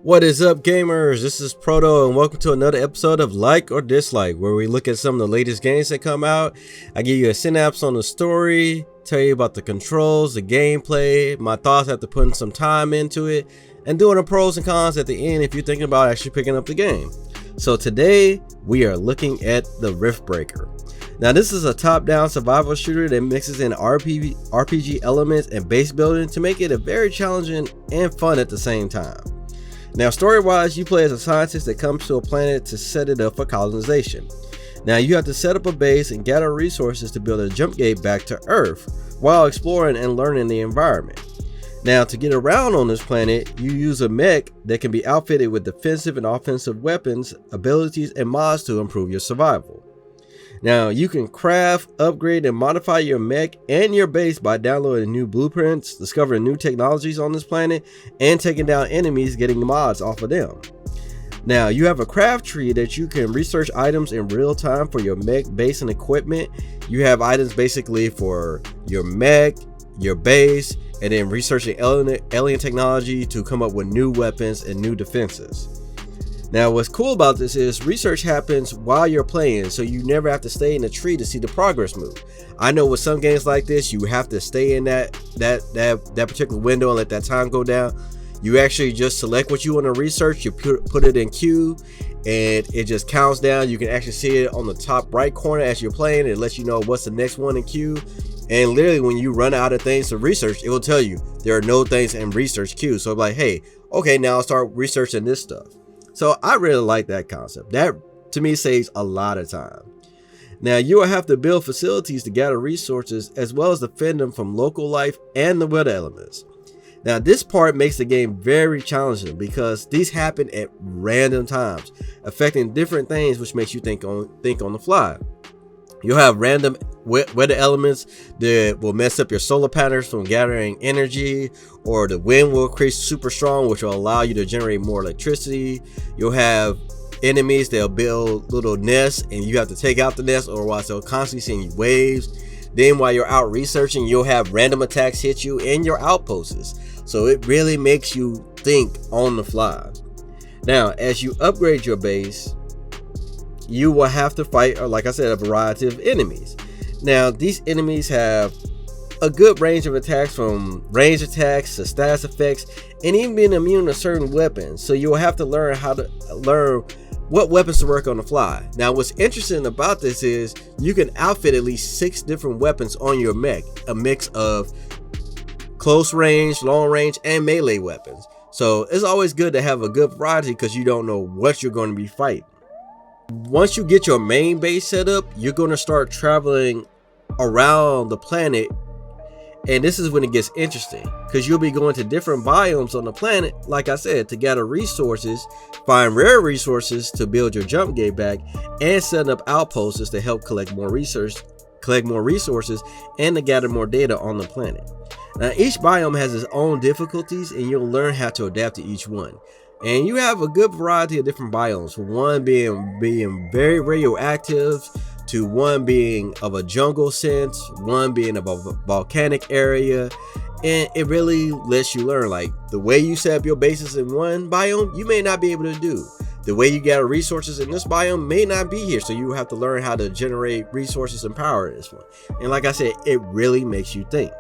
What is up, gamers? This is Proto, and welcome to another episode of Like or Dislike, where we look at some of the latest games that come out. I give you a synapse on the story, tell you about the controls, the gameplay, my thoughts after putting some time into it, and doing the pros and cons at the end if you're thinking about actually picking up the game. So today, we are looking at the Riftbreaker. Now, this is a top-down survival shooter that mixes in RPG elements and base building to make it a very challenging and fun at the same time. Now, story-wise, you play as a scientist that comes to a planet to set it up for colonization. Now, you have to set up a base and gather resources to build a jump gate back to Earth while exploring and learning the environment. Now, to get around on this planet, you use a mech that can be outfitted with defensive and offensive weapons, abilities, and mods to improve your survival. Now, you can craft, upgrade, and modify your mech and your base by downloading new blueprints, discovering new technologies on this planet, and taking down enemies, getting mods off of them. Now, you have a craft tree that you can research items in real time for your mech, base, and equipment. You have items basically for your mech, your base, and then researching alien technology to come up with new weapons and new defenses. Now, what's cool about this is research happens while you're playing, so you never have to stay in the tree to see the progress move. I know with some games like this, you have to stay in that particular window and let that time go down. You actually just select what you want to research, you put it in queue, and it just counts down. You can actually see it on the top right corner as you're playing. It lets you know what's the next one in queue. And literally, when you run out of things to research, it will tell you there are no things in research queue. So like, hey, okay, now I'll start researching this stuff. So I really like that concept. That to me saves a lot of time. Now, you will have to build facilities to gather resources as well as defend them from local life and the weather elements. Now, this part makes the game very challenging because these happen at random times, affecting different things, which makes you think on the fly. You'll have random weather elements that will mess up your solar panels from gathering energy, or the wind will increase super strong, which will allow you to generate more electricity. You'll have enemies that'll build little nests and you have to take out the nest, or otherwise they'll constantly send you waves. Then while you're out researching, you'll have random attacks hit you in your outposts. So it really makes you think on the fly. Now, as you upgrade your base, you will have to fight, like I said, a variety of enemies. Now, these enemies have a good range of attacks, from range attacks to status effects, and even being immune to certain weapons. So you'll have to learn what weapons to work on the fly. Now, what's interesting about this is you can outfit at least 6 different weapons on your mech, a mix of close range, long range, and melee weapons. So it's always good to have a good variety because you don't know what you're going to be fighting. Once you get your main base set up, you're going to start traveling around the planet, and this is when it gets interesting because you'll be going to different biomes on the planet, like I said, to gather resources, find rare resources to build your jump gate back, and set up outposts to help collect more resources, and to gather more data on the planet. Now, each biome has its own difficulties, and you'll learn how to adapt to each one. And you have a good variety of different biomes, from one being very radioactive, to one being of a jungle sense, one being of a volcanic area. And it really lets you learn, like, the way you set up your bases in one biome, you may not be able to do. The way you gather resources in this biome may not be here, so you have to learn how to generate resources and power in this one. And like I said, it really makes you think.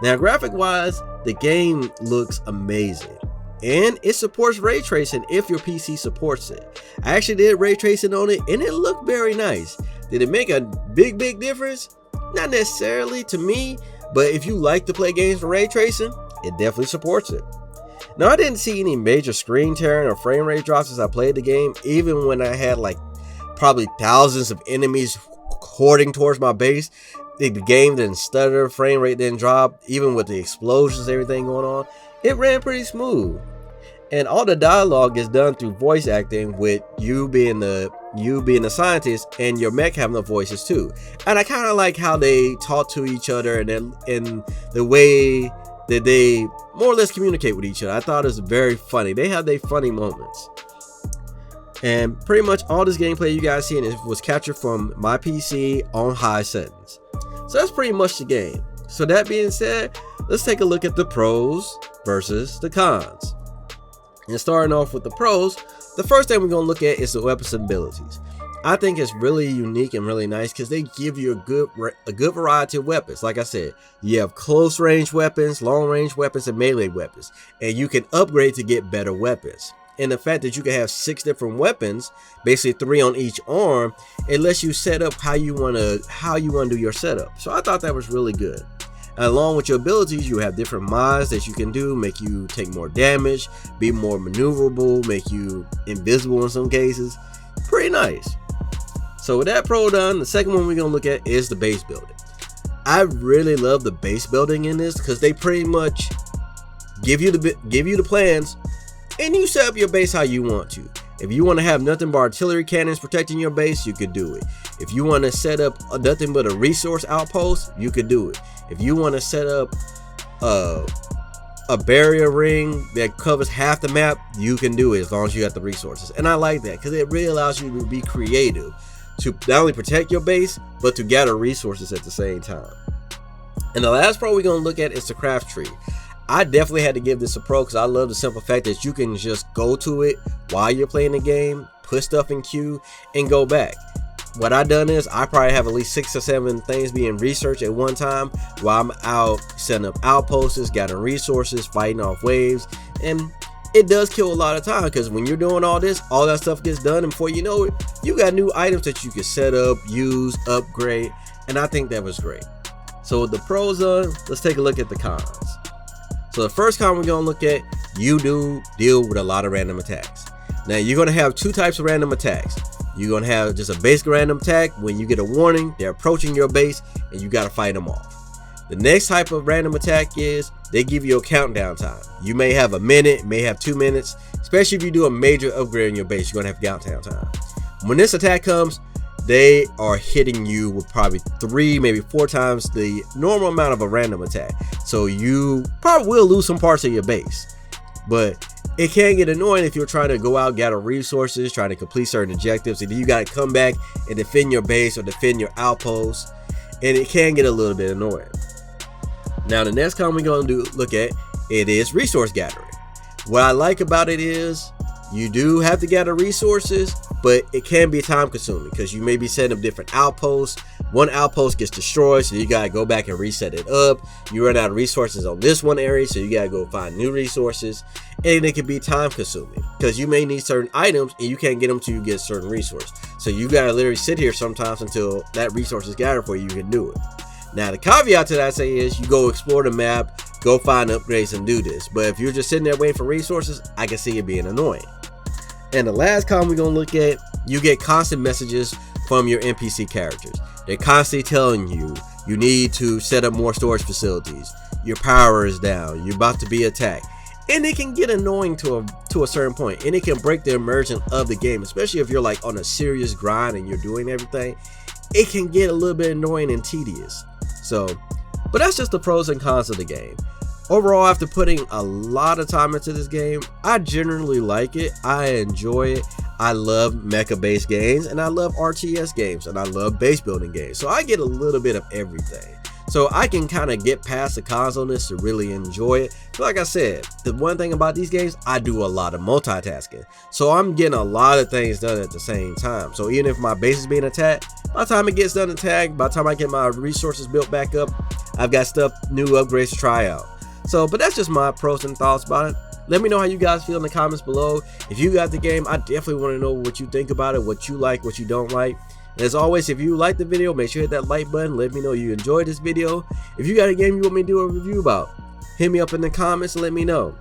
Now, graphic wise, the game looks amazing. And it supports ray tracing if your PC supports it. I actually did ray tracing on it and it looked very nice. Did it make a big difference? Not necessarily to me, but if you like to play games for ray tracing, it definitely supports it. Now, I didn't see any major screen tearing or frame rate drops as I played the game, even when I had like probably thousands of enemies hoarding towards my base. The game didn't stutter, frame rate didn't drop, even with the explosions, everything going on. It ran pretty smooth. And all the dialogue is done through voice acting, with you being the scientist and your mech having the voices too. And I kind of like how they talk to each other and the way that they more or less communicate with each other. I thought it was very funny. They have their funny moments. And pretty much all this gameplay you guys seen was captured from my PC on high settings. So that's pretty much the game. So that being said, let's take a look at the pros versus the cons. And starting off with the pros, the first thing we're going to look at is the weapons abilities. I think it's really unique and really nice because they give you a good variety of weapons. Like I said, you have close range weapons, long range weapons, and melee weapons, and you can upgrade to get better weapons. And the fact that you can have 6 different weapons, basically 3 on each arm, it lets you set up how you want to do your setup. So I thought that was really good. And along with your abilities, you have different mods that you can do, make you take more damage, be more maneuverable, make you invisible in some cases. Pretty nice. So with that pro done, the second one we're going to look at is the base building. I really love the base building in this because they pretty much give you the plans and you set up your base how you want to. If you want to have nothing but artillery cannons protecting your base, you could do it. If you want to set up nothing but a resource outpost, you could do it. If you want to set up a barrier ring that covers half the map, you can do it as long as you got the resources. And I like that because it really allows you to be creative, to not only protect your base, but to gather resources at the same time. And the last pro we're going to look at is the craft tree. I definitely had to give this a pro because I love the simple fact that you can just go to it while you're playing the game, put stuff in queue, and go back. What I done is I probably have at least 6 or 7 things being researched at one time while I'm out setting up outposts, gathering resources, fighting off waves, and it does kill a lot of time because when you're doing all this, all that stuff gets done, and before you know it, you got new items that you can set up, use, upgrade, and I think that was great. So with the pros done, let's take a look at the cons. So the first con we're going to look at, you do deal with a lot of random attacks. Now you're going to have 2 types of random attacks. You're going to have just a basic random attack when you get a warning, they're approaching your base, and you got to fight them off. The next type of random attack is they give you a countdown time. You may have a minute, may have 2 minutes, especially if you do a major upgrade in your base, you're going to have countdown time. When this attack comes, they are hitting you with probably 3, maybe 4 times the normal amount of a random attack. So you probably will lose some parts of your base. But it can get annoying if you're trying to go out, gather resources, trying to complete certain objectives, and then you got to come back and defend your base or defend your outposts. And it can get a little bit annoying. Now the next con we're going to look at, it is resource gathering. What I like about it is you do have to gather resources, but it can be time consuming because you may be setting up different outposts. One outpost gets destroyed, so you got to go back and reset it up. You run out of resources on this one area, so you got to go find new resources. And it can be time consuming because you may need certain items and you can't get them till you get a certain resource. So you got to literally sit here sometimes until that resource is gathered for you, you can do it. Now the caveat to that I say is you go explore the map, go find upgrades and do this. But if you're just sitting there waiting for resources, I can see it being annoying. And the last con we're going to look at, you get constant messages from your NPC characters. They're constantly telling you, you need to set up more storage facilities. Your power is down. You're about to be attacked. And it can get annoying to a certain point. And it can break the immersion of the game, especially if you're like on a serious grind and you're doing everything. It can get a little bit annoying and tedious. So, but that's just the pros and cons of the game. Overall, after putting a lot of time into this game, I generally like it. I enjoy it. I love mecha-based games, and I love RTS games, and I love base building games. So I get a little bit of everything. So I can kind of get past the cons on this to really enjoy it. But like I said, the one thing about these games, I do a lot of multitasking. So I'm getting a lot of things done at the same time. So even if my base is being attacked, by the time it gets done attacked, by the time I get my resources built back up, I've got new upgrades to try out. So, but that's just my pros and thoughts about it. Let me know how you guys feel in the comments below. If you got the game, I definitely want to know what you think about it, what you like, what you don't like. And as always, if you like the video, make sure you hit that like button. Let me know you enjoyed this video. If you got a game you want me to do a review about, hit me up in the comments and let me know.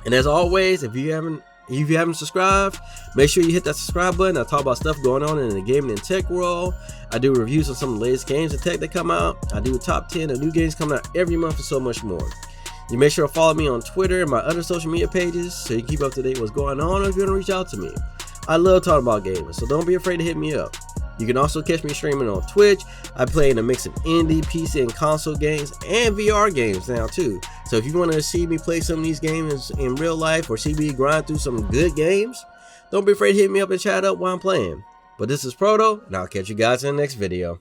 And as always, if you haven't subscribed, make sure you hit that subscribe button. I talk about stuff going on in the gaming and tech world. I do reviews on some of the latest games and tech that come out. I do a top 10 of new games coming out every month and so much more. You make sure to follow me on Twitter and my other social media pages so you can keep up to date with what's going on, or if you want to reach out to me. I love talking about gaming, so don't be afraid to hit me up. You can also catch me streaming on Twitch. I play in a mix of indie, PC, and console games, and VR games now too. So if you want to see me play some of these games in real life, or see me grind through some good games, don't be afraid to hit me up and chat up while I'm playing. But this is Proto, and I'll catch you guys in the next video.